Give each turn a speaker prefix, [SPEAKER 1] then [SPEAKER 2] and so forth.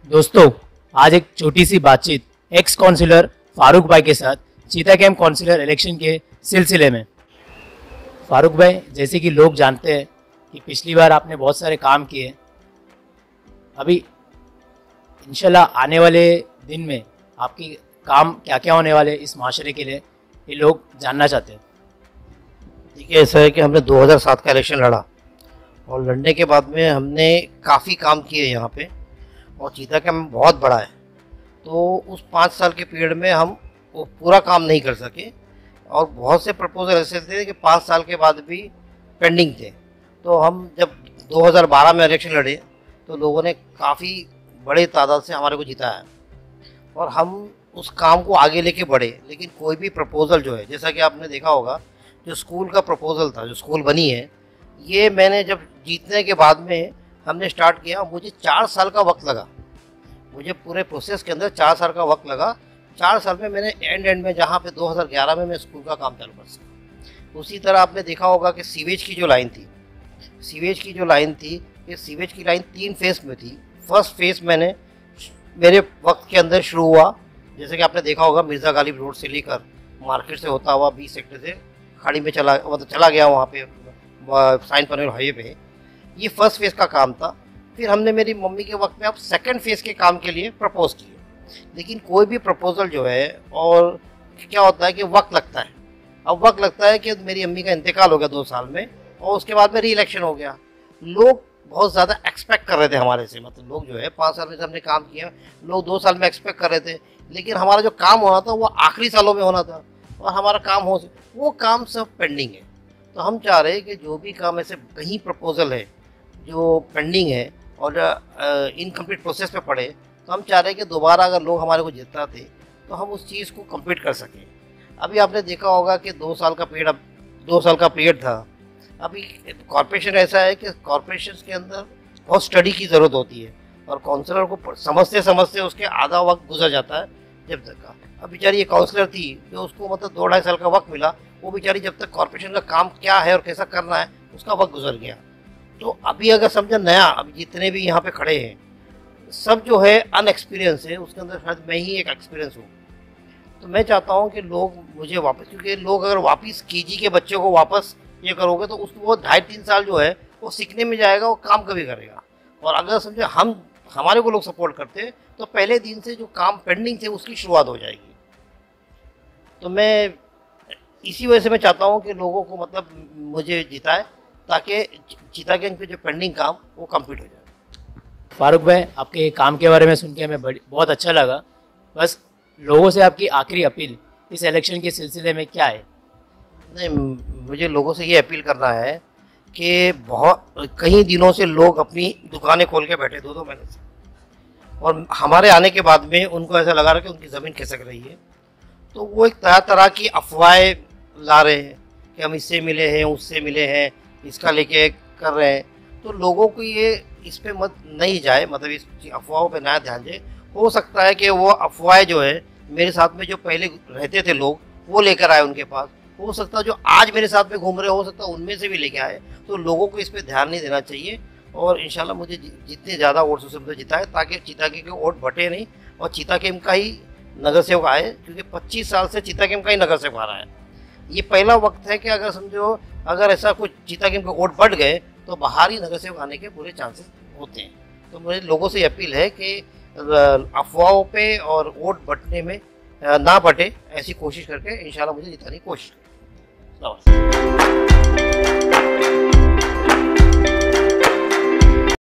[SPEAKER 1] दोस्तों, आज एक छोटी सी बातचीत एक्स काउंसिलर फारूक भाई के साथ चीता कैंप काउंसिलर इलेक्शन के सिलसिले में। फारूक भाई, जैसे कि लोग जानते हैं कि पिछली बार आपने बहुत सारे काम किए, अभी इंशाल्लाह आने वाले दिन में आपकी काम क्या क्या होने वाले इस माशरे के लिए, ये लोग जानना चाहते हैं।
[SPEAKER 2] देखिए, ऐसा है कि हमने 2007 का इलेक्शन लड़ा और लड़ने के बाद में हमने काफ़ी काम किए यहाँ पे, और चीता कैंप बहुत बड़ा है। तो उस 5 साल के पीरियड में हम वो पूरा काम नहीं कर सके, और बहुत से प्रपोजल ऐसे थे कि 5 साल के बाद भी पेंडिंग थे। तो हम जब 2012 में इलेक्शन लड़े तो लोगों ने काफ़ी बड़े तादाद से हमारे को जिताया, और हम उस काम को आगे लेके बढ़े। लेकिन कोई भी प्रपोजल जो है, जैसा कि आपने देखा होगा, जो स्कूल का प्रपोजल था, जो स्कूल बनी है, ये मैंने जब जीतने के बाद में हमने स्टार्ट किया, मुझे 4 साल का वक्त लगा। मुझे पूरे प्रोसेस के अंदर 4 साल का वक्त लगा। 4 साल में मैंने एंड में, जहाँ पे 2011 में मैं स्कूल का काम चालू कर सका। उसी तरह आपने देखा होगा कि सीवेज की जो लाइन थी, ये सीवेज की लाइन 3 फेज में थी। फर्स्ट फेज मैंने मेरे वक्त के अंदर शुरू हुआ, जैसे कि आपने देखा होगा, मिर्ज़ा गालिब रोड से लेकर मार्केट से होता हुआ 20 सेक्टर से खाड़ी में चला गया, वहाँ पे साइन पनवेल हाईवे पे। ये फर्स्ट फेज़ का काम था। फिर हमने मेरी मम्मी के वक्त में अब सेकंड फेज़ के काम के लिए प्रपोज किए। लेकिन कोई भी प्रपोजल जो है, और क्या होता है कि वक्त लगता है। अब वक्त लगता है कि मेरी अम्मी का इंतकाल हो गया 2 साल में, और उसके बाद में री इलेक्शन हो गया। लोग बहुत ज़्यादा एक्सपेक्ट कर रहे थे हमारे से, मतलब लोग जो है 5 साल में से हमने काम किया, लोग 2 साल में एक्सपेक्ट कर रहे थे। लेकिन हमारा जो काम होना था वो आखिरी सालों में होना था, और हमारा काम वो काम सब पेंडिंग है। तो हम चाह रहे हैं कि जो भी काम ऐसे कहीं प्रपोजल है जो पेंडिंग है और इनकम्प्लीट प्रोसेस पे पड़े, तो हम चाह रहे हैं कि दोबारा अगर लोग हमारे को जिताते तो हम उस चीज़ को कंप्लीट कर सकें। अभी आपने देखा होगा कि 2 साल का पीरियड, अब 2 साल का पीरियड था। अभी कॉर्पोरेशन ऐसा है कि कॉर्पोरेशन के अंदर बहुत स्टडी की ज़रूरत होती है, और काउंसलर को समझते समझते उसके आधा वक्त गुजर जाता है जब तक का। अब बेचारी ये काउंसलर थी जो उसको मतलब 2-2.5 साल का वक्त मिला, वो बेचारी जब तक कॉर्पोरेशन का काम क्या है और कैसा करना है उसका वक्त गुजर गया। तो अभी अगर समझा नया, अभी जितने भी यहाँ पे खड़े हैं सब जो है अनएक्सपीरियंस है, उसके अंदर शायद मैं ही एक एक्सपीरियंस हूँ। तो मैं चाहता हूँ कि लोग मुझे वापस, क्योंकि लोग अगर वापस केजी के बच्चे को वापस ये करोगे तो उसको वो 2.5-3 साल जो है वो सीखने में जाएगा, वो काम कभी करेगा। और अगर समझे हमारे को लोग सपोर्ट करते तो पहले दिन से जो काम पेंडिंग थे उसकी शुरुआत हो जाएगी। तो मैं इसी वजह से मैं चाहता हूँ कि लोगों को मतलब मुझे जिताए, ताकि चीता कैंप पे जो पेंडिंग काम वो कंप्लीट हो जाए।
[SPEAKER 1] फारूक भाई, आपके काम के बारे में सुन के हमें बहुत अच्छा लगा। बस लोगों से आपकी आखिरी अपील इस इलेक्शन के सिलसिले में क्या है?
[SPEAKER 2] नहीं, मुझे लोगों से ये अपील करना है कि बहुत कई दिनों से लोग अपनी दुकानें खोल के बैठे 2-2 महीने से, और हमारे आने के बाद में उनको ऐसा लगा रहा कि उनकी ज़मीन खिसक रही है। तो वो एक तरह तरह की अफवाहें ला रहे हैं कि हम इससे मिले हैं, उससे मिले हैं, इसका लेके कर रहे हैं। तो लोगों को ये इस पे मत नहीं जाए, मतलब इस अफवाहों पे ना ध्यान जाए। हो सकता है कि वो अफवाहें जो है मेरे साथ में जो पहले रहते थे लोग वो लेकर आए उनके पास, हो सकता है जो आज मेरे साथ में घूम रहे हो सकता है उनमें से भी लेके आए। तो लोगों को इस पे ध्यान नहीं देना चाहिए, और इंशाल्लाह मुझे जितने ज़्यादा वोट से मुझे जिताए, ताकि चीता के वोट बटे नहीं और चीता कैंप का ही नगर सेवक आए, क्योंकि 25 साल से चीता कैंप का ही नगर सेवक आ रहा है। ये पहला वक्त है कि अगर समझो अगर ऐसा कुछ चीता कैंप के वोट बढ़ गए तो बाहर ही नगर सेवक आने के पूरे चांसेस होते हैं। तो मुझे लोगों से अपील है कि अफवाहों पे और वोट बटने में ना बटे, ऐसी कोशिश करके इंशाल्लाह मुझे जिताने की कोशिश करें। नमस्ते।